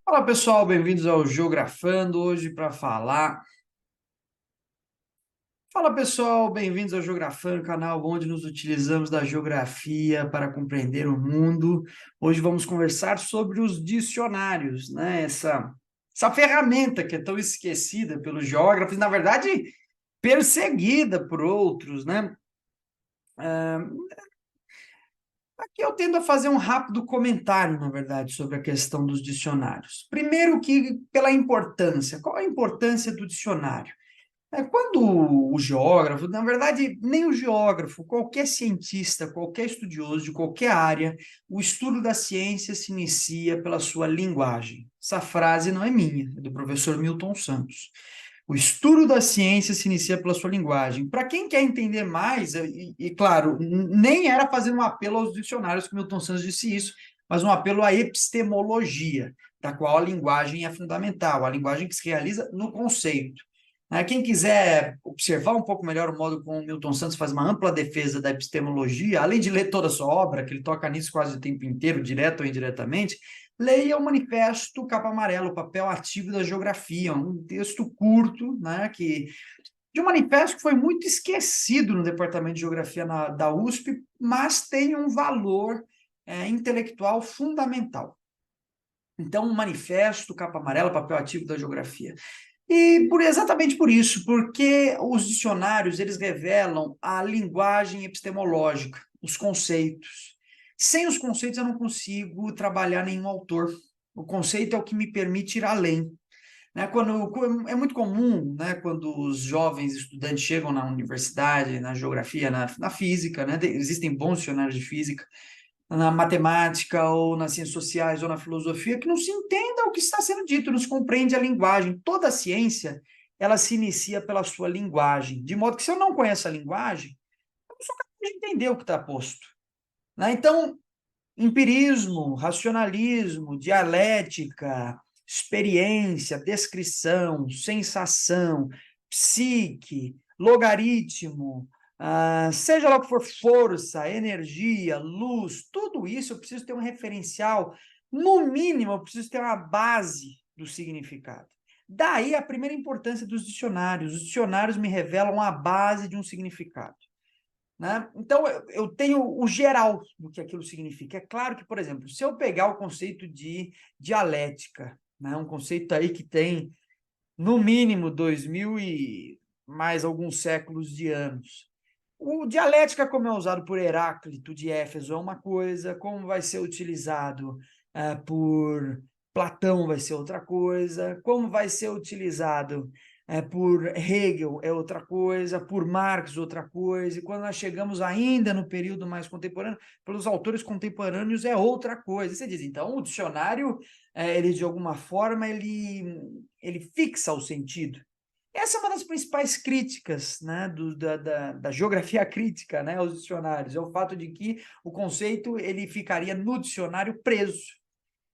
Fala pessoal, bem-vindos ao Geografando, hoje para falar. Fala pessoal, bem-vindos ao Geografando, canal onde nos utilizamos da geografia para compreender o mundo. Hoje vamos conversar sobre os dicionários, né? Essa ferramenta que é tão esquecida pelos geógrafos, na verdade, perseguida por outros, né? Aqui eu tendo a fazer um rápido comentário, na verdade, sobre a questão dos dicionários. Primeiro que pela importância. Qual a importância do dicionário? Quando o geógrafo, na verdade, nem o geógrafo, qualquer cientista, qualquer estudioso de qualquer área, o estudo da ciência se inicia pela sua linguagem. Essa frase não é minha, é do professor Milton Santos. O estudo da ciência se inicia pela sua linguagem. Para quem quer entender mais, claro, nem era fazendo um apelo aos dicionários que Milton Santos disse isso, mas um apelo à epistemologia, da qual a linguagem é fundamental, a linguagem que se realiza no conceito. Quem quiser observar um pouco melhor o modo como Milton Santos faz uma ampla defesa da epistemologia, além de ler toda a sua obra, que ele toca nisso quase o tempo inteiro, direto ou indiretamente, leia o Manifesto Capa Amarela, o papel ativo da geografia, um texto curto, né, de um manifesto que foi muito esquecido no Departamento de Geografia da USP, mas tem um valor intelectual fundamental. Então, um manifesto, capa amarela, papel ativo da geografia. E exatamente por isso, porque os dicionários, eles revelam a linguagem epistemológica, os conceitos. Sem os conceitos eu não consigo trabalhar nenhum autor. O conceito é o que me permite ir além. É muito comum, né, quando os jovens estudantes chegam na universidade, na geografia, na física, né, existem bons dicionários de física, na matemática, ou nas ciências sociais, ou na filosofia, que não se entenda o que está sendo dito, não se compreende a linguagem. Toda a ciência, ela se inicia pela sua linguagem, de modo que se eu não conheço a linguagem, eu não sou capaz de entender o que está posto. Então, empirismo, racionalismo, dialética, experiência, descrição, sensação, psique, logaritmo, seja lá o que for, força, energia, luz, tudo isso eu preciso ter um referencial. No mínimo, eu preciso ter uma base do significado. Daí a primeira importância dos dicionários. Os dicionários me revelam a base de um significado. Né? Então, eu tenho o geral do que aquilo significa. É claro que, por exemplo, se eu pegar o conceito de dialética, né? Um conceito aí que tem, no mínimo, 2000 e mais alguns séculos de anos. O dialética, como é usado por Heráclito de Éfeso, é uma coisa, como vai ser utilizado por Platão, vai ser outra coisa, como vai ser utilizado por Hegel, é outra coisa, por Marx, outra coisa, e quando nós chegamos ainda no período mais contemporâneo, pelos autores contemporâneos, é outra coisa. Você diz, então, o dicionário, ele de alguma forma, ele fixa o sentido. Essa é uma das principais críticas, né, da geografia crítica, né, aos dicionários, é o fato de que o conceito ele ficaria no dicionário preso.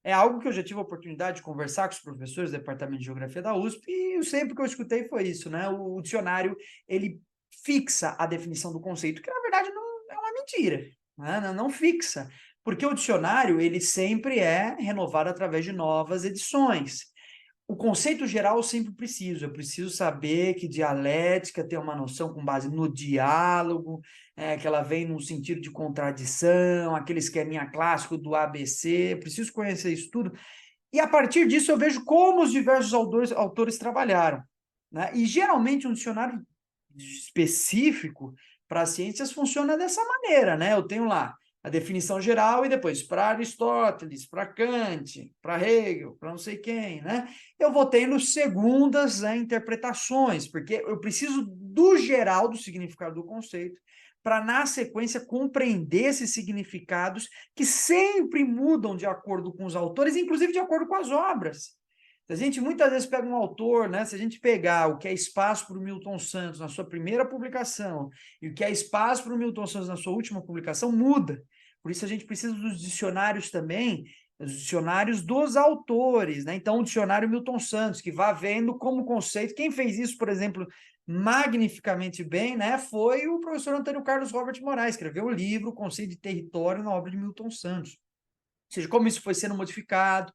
É algo que eu já tive a oportunidade de conversar com os professores do Departamento de Geografia da USP, e sempre que eu escutei foi isso, né? O dicionário, ele fixa a definição do conceito, que na verdade não é uma mentira, né? Não fixa, porque o dicionário, ele sempre é renovado através de novas edições. O conceito geral eu sempre preciso. Eu preciso saber que dialética tem uma noção com base no diálogo, que ela vem num sentido de contradição, aquele esqueminha clássico do ABC. Eu preciso conhecer isso tudo. E a partir disso eu vejo como os diversos autores trabalharam. Né? E geralmente um dicionário específico para as ciências funciona dessa maneira. Né? Eu tenho lá a definição geral e depois para Aristóteles, para Kant, para Hegel, para não sei quem, né? Eu vou tendo segundas interpretações, porque eu preciso do geral do significado do conceito para, na sequência, compreender esses significados que sempre mudam de acordo com os autores, inclusive de acordo com as obras. A gente muitas vezes pega um autor, né? Se a gente pegar o que é Espaço para o Milton Santos na sua primeira publicação e o que é Espaço para o Milton Santos na sua última publicação, muda. Por isso a gente precisa dos dicionários também, os dicionários dos autores, né? Então, o dicionário Milton Santos, que vá vendo como conceito. Quem fez isso, por exemplo, magnificamente bem, né? Foi o professor Antônio Carlos Robert Moraes, escreveu o livro Conceito de Território na obra de Milton Santos. Ou seja, como isso foi sendo modificado.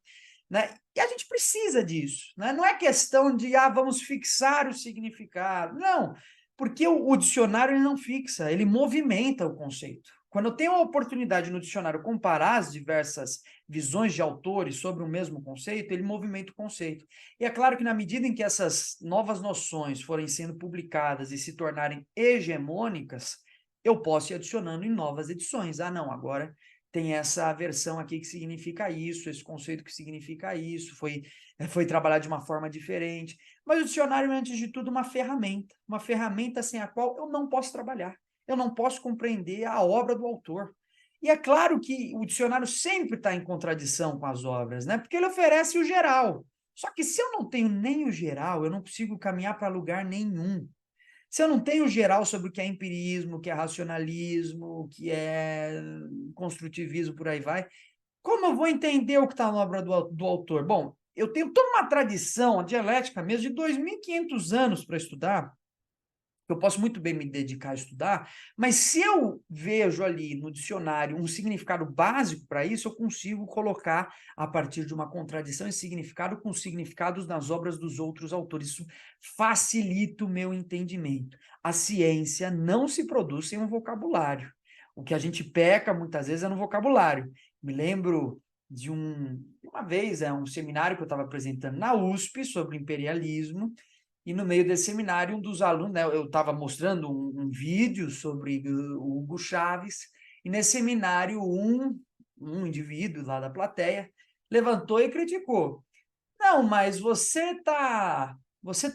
né? E a gente precisa disso, né? Não é questão de, vamos fixar o significado. Não, porque o dicionário ele não fixa, ele movimenta o conceito. Quando eu tenho a oportunidade no dicionário comparar as diversas visões de autores sobre o mesmo conceito, ele movimenta o conceito. E é claro que na medida em que essas novas noções forem sendo publicadas e se tornarem hegemônicas, eu posso ir adicionando em novas edições. Não, agora tem essa versão aqui que significa isso, esse conceito que significa isso, foi trabalhado de uma forma diferente. Mas o dicionário é, antes de tudo, uma ferramenta sem a qual eu não posso trabalhar, eu não posso compreender a obra do autor. E é claro que o dicionário sempre está em contradição com as obras, né? Porque ele oferece o geral. Só que se eu não tenho nem o geral, eu não consigo caminhar para lugar nenhum. Se eu não tenho geral sobre o que é empirismo, o que é racionalismo, o que é construtivismo, por aí vai, como eu vou entender o que está na obra do autor? Bom, eu tenho toda uma tradição, a dialética mesmo, de 2.500 anos para estudar, eu posso muito bem me dedicar a estudar, mas se eu vejo ali no dicionário um significado básico para isso, eu consigo colocar, a partir de uma contradição esse significado com os significados nas obras dos outros autores. Isso facilita o meu entendimento. A ciência não se produz sem um vocabulário. O que a gente peca muitas vezes é no vocabulário. Me lembro de uma vez, um seminário que eu estava apresentando na USP sobre imperialismo, e no meio desse seminário, um dos alunos, né, eu estava mostrando um vídeo sobre o Hugo Chávez, e nesse seminário um indivíduo lá da plateia levantou e criticou. Não, mas você tá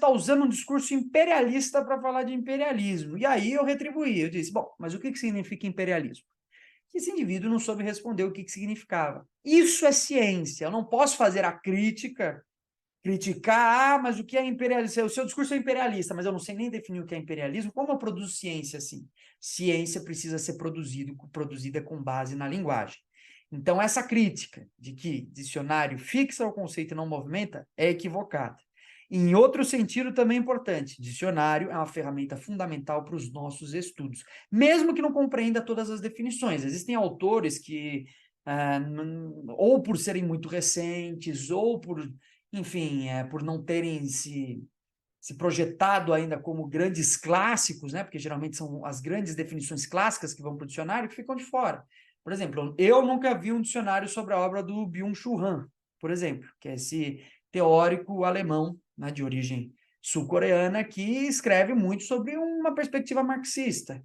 usando um discurso imperialista para falar de imperialismo. E aí eu retribuí, eu disse, bom, mas o que significa imperialismo? Esse indivíduo não soube responder o que significava. Isso é ciência, eu não posso fazer a crítica, criticar, mas o que é imperialista? O seu discurso é imperialista, mas eu não sei nem definir o que é imperialismo. Como eu produzo ciência assim? Ciência precisa ser produzida com base na linguagem. Então, essa crítica de que dicionário fixa o conceito e não movimenta é equivocada. Em outro sentido, também importante, dicionário é uma ferramenta fundamental para os nossos estudos, mesmo que não compreenda todas as definições. Existem autores que, ou por serem muito recentes, ou por, enfim, por não terem se projetado ainda como grandes clássicos, né? Porque geralmente são as grandes definições clássicas que vão para o dicionário que ficam de fora. Por exemplo, eu nunca vi um dicionário sobre a obra do Byung-Chul Han, por exemplo, que é esse teórico alemão, né, de origem sul-coreana, que escreve muito sobre uma perspectiva marxista.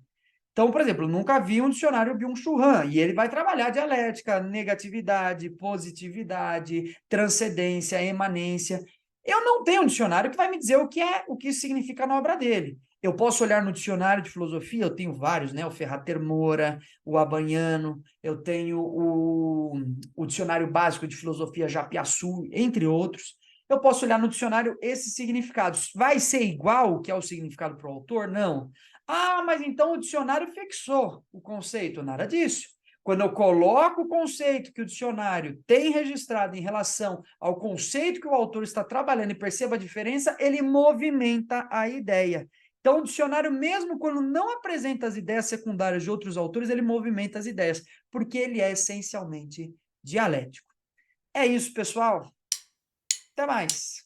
Então, por exemplo, eu nunca vi um dicionário Byung-Chul Han, e ele vai trabalhar dialética, negatividade, positividade, transcendência, emanência. Eu não tenho um dicionário que vai me dizer o que isso significa na obra dele. Eu posso olhar no dicionário de filosofia, eu tenho vários, né? O Ferrater Moura, o Abaniano, eu tenho o dicionário básico de filosofia Japiaçu, entre outros. Eu posso olhar no dicionário esses significados. Vai ser igual o que é o significado para o autor? Não. Mas então o dicionário fixou o conceito. Nada disso. Quando eu coloco o conceito que o dicionário tem registrado em relação ao conceito que o autor está trabalhando e perceba a diferença, ele movimenta a ideia. Então, o dicionário, mesmo quando não apresenta as ideias secundárias de outros autores, ele movimenta as ideias, porque ele é essencialmente dialético. É isso, pessoal. Até mais.